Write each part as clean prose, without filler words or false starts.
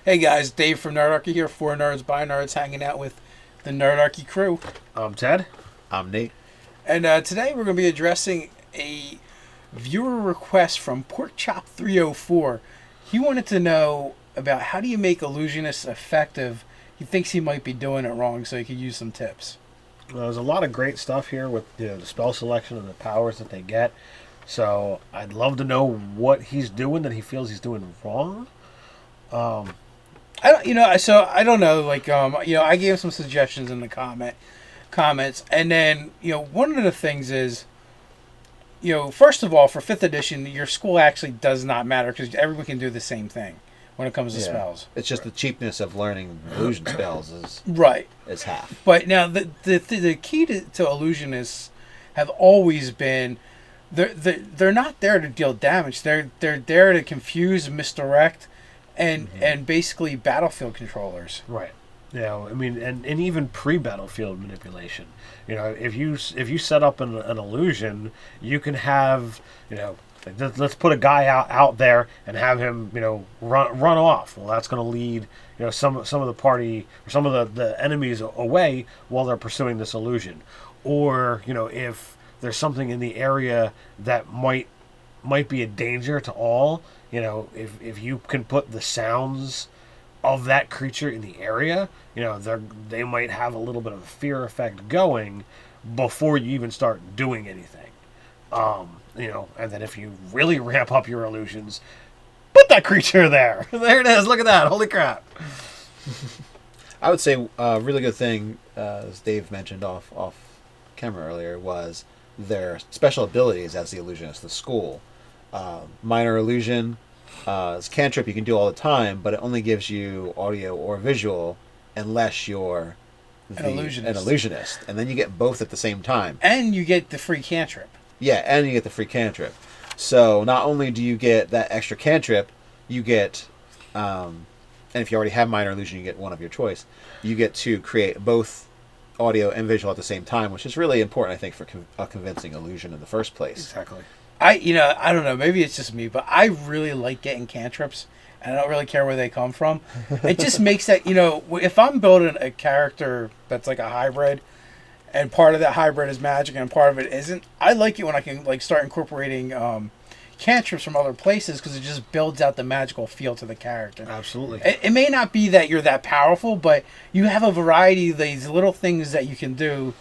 Hey guys, Dave from Nerdarchy here. Four nerds by nerds, hanging out with the Nerdarchy crew. I'm Ted. I'm Nate. And today we're going to be addressing a viewer request from Porkchop304. He wanted to know about how do you make illusionists effective. He thinks he might be doing it wrong, so he could use some tips. Well, there's a lot of great stuff here with the spell selection and the powers that they get. So I'd love to know what he's doing that he feels he's doing wrong. I don't, so I don't know. I gave him some suggestions in the comments, and then one of the things is, first of all, for 5th edition, your school actually does not matter because everyone can do the same thing when it comes to spells. It's just the cheapness of learning illusion spells is Right. is half. But now the key to illusionists have always been they're not there to deal damage. They're there to confuse, misdirect, and basically battlefield controllers. Right. I mean, and even pre-battlefield manipulation. If you set up an illusion, you can have, let's put a guy out there and have him, run off. Well, that's going to lead, some of the party or some of the enemies away while they're pursuing this illusion. Or, if there's something in the area that might be a danger to all, if you can put the sounds of that creature in the area, they might have a little bit of a fear effect going before you even start doing anything. And then if you really ramp up your illusions, put that creature there. There it is. Look at that. Holy crap. I would say a really good thing, as Dave mentioned off camera earlier, was their special abilities as the illusionist, the school. Minor illusion, it's cantrip you can do all the time, but it only gives you audio or visual unless you're An illusionist. an illusionist. And then you get both at the same time. And you get the free cantrip. Yeah, and you get the free cantrip. So not only do you get that extra cantrip, you get, and if you already have minor illusion, you get one of your choice. You get to create both audio and visual at the same time, which is really important, I think, for a convincing illusion in the first place. Exactly. I don't know, maybe it's just me, but I really like getting cantrips, and I don't really care where they come from. It just makes that, if I'm building a character that's like a hybrid, and part of that hybrid is magic and part of it isn't, I like it when I can start incorporating cantrips from other places because it just builds out the magical feel to the character. Absolutely. It may not be that you're that powerful, but you have a variety of these little things that you can do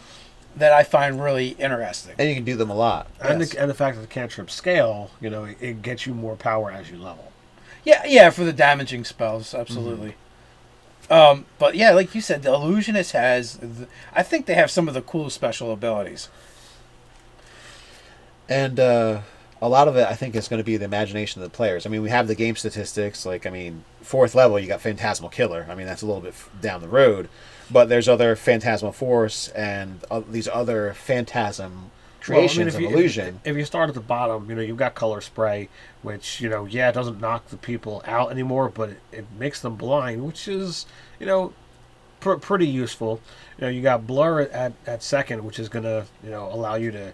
that I find really interesting. And you can do them a lot. And, Yes. the fact that the cantrip scale, it gets you more power as you level. Yeah, for the damaging spells, absolutely. But yeah, like you said, the illusionist I think they have some of the cool special abilities. And a lot of it, I think, is going to be the imagination of the players. I mean, we have the game statistics. 4th level, you got Phantasmal Killer. I mean, that's a little bit down the road. But there's other Phantasmal Force and these other Phantasm creations of illusion. If you start at the bottom, you've got Color Spray, which, it doesn't knock the people out anymore, but it makes them blind, which is, pretty useful. You got Blur at 2nd, which is going to, allow you to,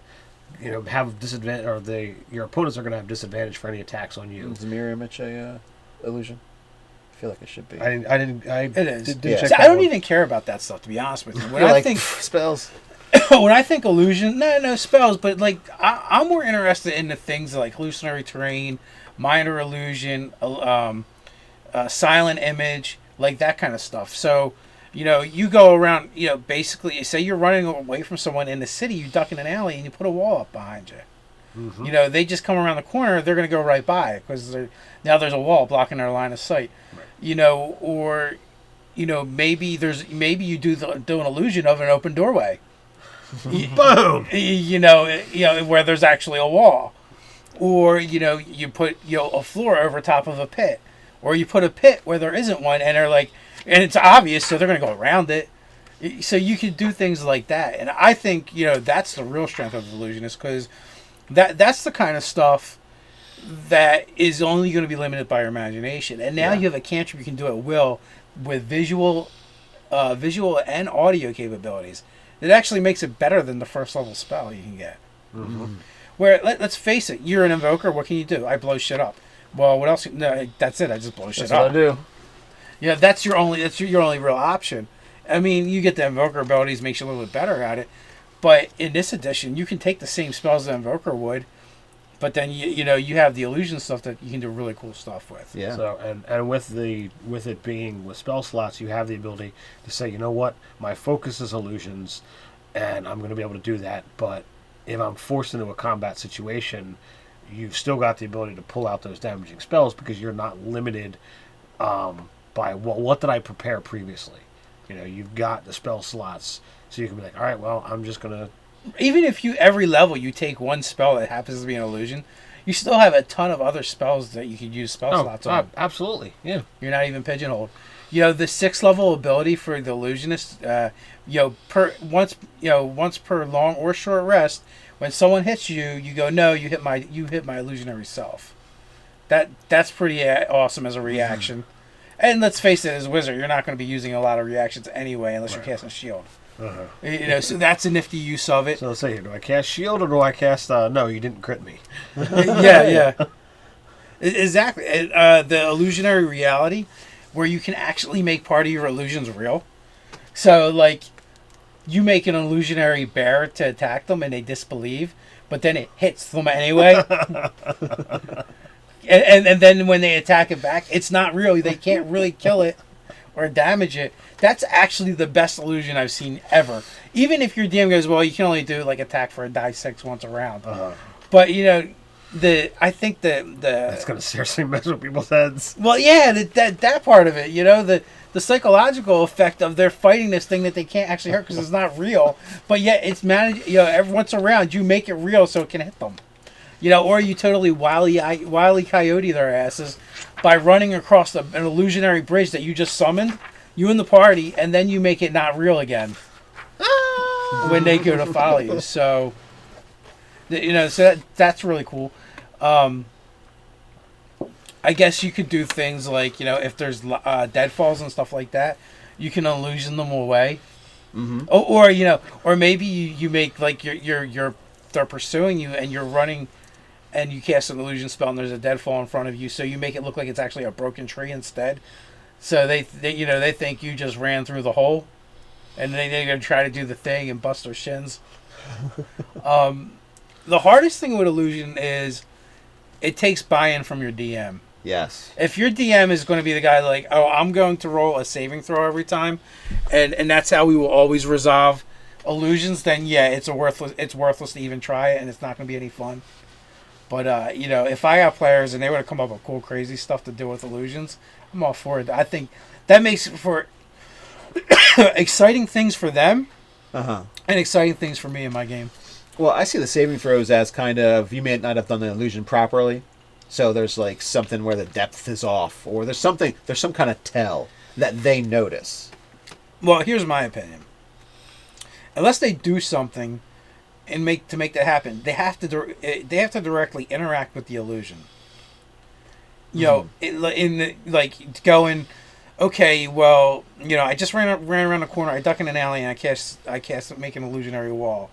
have disadvantage, or your opponents are going to have disadvantage for any attacks on you. Is the mirror image a illusion? I feel like it should be. It is. Didn't check See, that I don't one. even care about that stuff, to be honest with you. When You're I like, think spells. when I think illusion, no spells, but I'm more interested in the things like hallucinatory terrain, minor illusion, silent image, like that kind of stuff. So, you go around, basically, say you're running away from someone in the city, you duck in an alley and you put a wall up behind you. Mm-hmm. They just come around the corner, they're going to go right by because now there's a wall blocking their line of sight. Right. Or maybe you do an illusion of an open doorway. Boom. Where there's actually a wall, or you put a floor over top of a pit, or you put a pit where there isn't one, and and it's obvious, so they're going to go around it. So you can do things like that, and I think that's the real strength of the illusionist because that's the kind of stuff that is only going to be limited by your imagination. And now you have a cantrip you can do at will with visual and audio capabilities. It actually makes it better than the first level spell you can get. Mm-hmm. Where, let's face it, you're an invoker. What can you do? I blow shit up. Well, what else? No, that's it. I just blow shit up. That's what I do. Yeah, that's your only real option. I mean, you get the invoker abilities, makes you a little bit better at it. But in this edition, you can take the same spells the invoker would, but then you have the illusion stuff that you can do really cool stuff with. Yeah. So and with it being with spell slots, you have the ability to say, you know what, my focus is illusions, and I'm going to be able to do that. But if I'm forced into a combat situation, you've still got the ability to pull out those damaging spells because you're not limited by what did I prepare previously. You've got the spell slots, so you can be like, all right, well, I'm just gonna. Even if every level you take one spell that happens to be an illusion, you still have a ton of other spells that you could use spell slots on. Absolutely, yeah. You're not even pigeonholed. The 6th level ability for the illusionist, once per long or short rest, when someone hits you, you go, no, you hit my illusionary self. That's pretty awesome as a reaction. And let's face it, as a wizard, you're not going to be using a lot of reactions anyway, unless you're casting shield. So that's a nifty use of it. So let's say here, do I cast shield or do I cast? No, you didn't crit me. Yeah. Exactly. The illusionary reality, where you can actually make part of your illusions real. So, like, you make an illusionary bear to attack them and they disbelieve, but then it hits them anyway. and then when they attack it back, it's not real. They can't really kill it or damage it. That's actually the best illusion I've seen ever. Even if your DM goes, well, you can only do like attack for a die 6 once around. But I think that's gonna seriously mess with people's heads. Well, yeah, that part of it, the psychological effect of they're fighting this thing that they can't actually hurt because it's not real, but yet it's managed. Every once around you make it real so it can hit them. Or you totally wily coyote their asses by running across an illusionary bridge that you just summoned, you and the party, and then you make it not real again when they go to follow you. So, so that's really cool. I guess you could do things like, if there's deadfalls and stuff like that, you can illusion them away. Mm-hmm. Or maybe you make like they're pursuing you and you're running. And you cast an illusion spell, and there's a deadfall in front of you, so you make it look like it's actually a broken tree instead. So they think you just ran through the hole, and they're gonna try to do the thing and bust their shins. The hardest thing with illusion is it takes buy-in from your DM. Yes. If your DM is going to be the guy like, oh, I'm going to roll a saving throw every time, and that's how we will always resolve illusions, then yeah, it's worthless to even try it, and it's not going to be any fun. But, if I got players and they would have come up with cool, crazy stuff to do with illusions, I'm all for it. I think that makes for exciting things for them and exciting things for me in my game. Well, I see the saving throws as kind of, you may not have done the illusion properly, so there's like something where the depth is off, or there's some kind of tell that they notice. Well, here's my opinion. Unless they do something and make that happen, they have to directly interact with the illusion. Going, okay, well, I just ran around the corner, I duck in an alley, and I cast make an illusionary wall.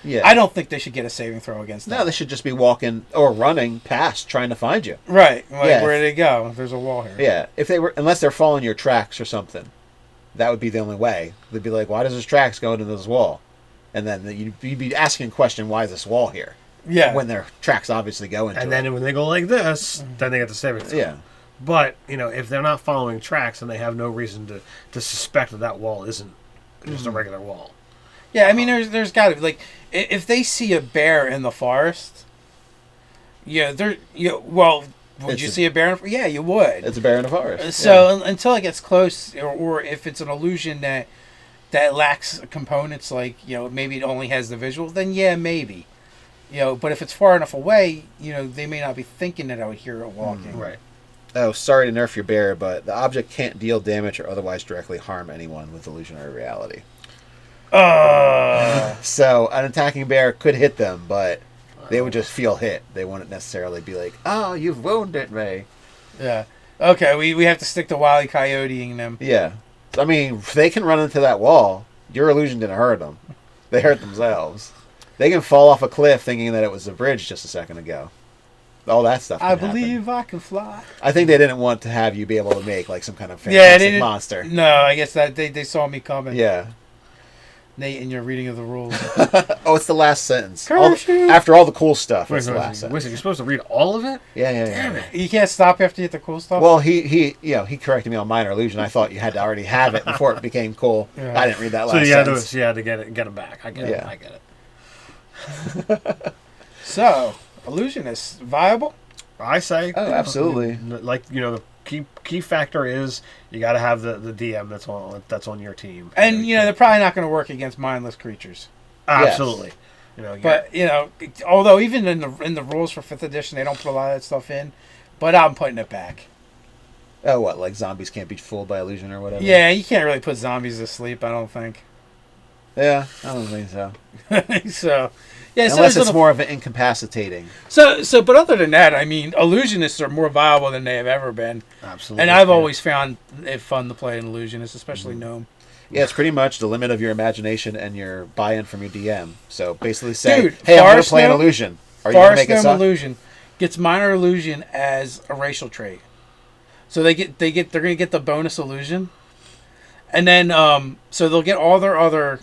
Yeah. I don't think they should get a saving throw against that. No, they should just be walking or running past, trying to find you. Right. Where did they go? There's a wall here. Yeah. Unless they're following your tracks or something, that would be the only way. They'd be like, why does his tracks go into this wall? And then you'd be asking a question, why is this wall here? Yeah. When their tracks obviously go into it. And then when they go like this, then they get the saving throw. Yeah. But, if they're not following tracks, and they have no reason to suspect that wall isn't just a regular wall. Yeah, I mean, there's got to be, like, if they see a bear in the forest, would you see a bear? Yeah, you would. It's a bear in the forest. So until it gets close, or if it's an illusion that lacks components, like, maybe it only has the visual, then yeah, maybe. But if it's far enough away, they may not be thinking that I would hear it walking. Right. Oh, sorry to nerf your bear, but the object can't deal damage or otherwise directly harm anyone with illusionary reality. So an attacking bear could hit them, but they would just feel hit. They wouldn't necessarily be like, "Oh, you've wounded me." Yeah. Okay, we have to stick to Wile E. Coyoteing them. Yeah. I mean, if they can run into that wall, your illusion didn't hurt them. They hurt themselves. They can fall off a cliff thinking that it was a bridge just a second ago. all that stuff. I can happen. believe I can fly. I think they didn't want to have you be able to make like some kind of Yeah, fantastic they didn't, monster. No, I guess that they saw me coming. Yeah. Nate, in your reading of the rules. Oh, it's the last sentence. Curse you. After all the cool stuff, Wait, it's the last sentence. you're supposed to read all of it? Yeah. You can't stop after you hit the cool stuff. Well, he corrected me on minor illusion. I thought you had to already have it before it became cool. Yeah. I didn't read that So last sentence. you had to get it back. I get it. Yeah. I get it. So, illusionist viable? I say, Oh, absolutely. Like the key factor is you got to have the DM that's on your team. And they're probably not going to work against mindless creatures. Absolutely. But although even in the rules for 5th edition, they don't put a lot of that stuff in. But I'm putting it back. Oh, what? Like zombies can't be fooled by illusion or whatever? Yeah, you can't really put zombies to sleep. I don't think. Yeah, I don't think so. So, yeah. Unless so it's more of an incapacitating. But other than that, I mean, illusionists are more viable than they have ever been. Absolutely. And I've always found it fun to play an illusionist, especially gnome. Yeah, it's pretty much the limit of your imagination and your buy-in from your DM. So basically say, Dude, hey, I'm going to Forest play an Gnome- illusion. Are you going to Forest make it Gnome suck? illusion gets minor illusion as a racial trait. So they're going to get the bonus illusion. And then so they'll get all their other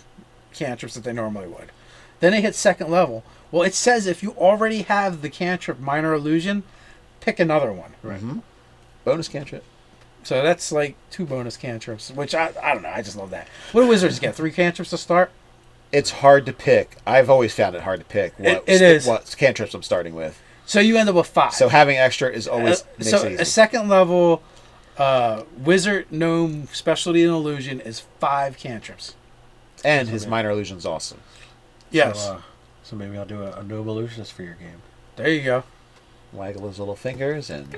cantrips that they normally would. Then they hit 2nd level. Well, it says if you already have the cantrip minor illusion, pick another one. Right. Mm-hmm. Bonus cantrip. So that's like 2 bonus cantrips, which I don't know. I just love that. What do wizards get? 3 cantrips to start? It's hard to pick. I've always found it hard to pick It is. what cantrips I'm starting with. So you end up with 5. So having extra is always makes so it easy. a 2nd level wizard gnome specialty in illusion is 5 cantrips. And his minor illusion's awesome. Yes. So maybe I'll do a gnome illusionist for your game. There you go. Waggle his little fingers and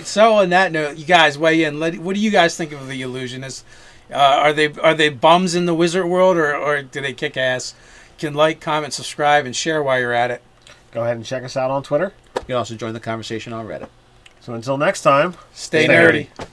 So on that note, you guys weigh in. What do you guys think of the illusionists? Are they bums in the wizard world, or do they kick ass? You can like, comment, subscribe, and share while you're at it. Go ahead and check us out on Twitter. you can also join the conversation on Reddit. So until next time. Stay Stay nerdy. nerdy.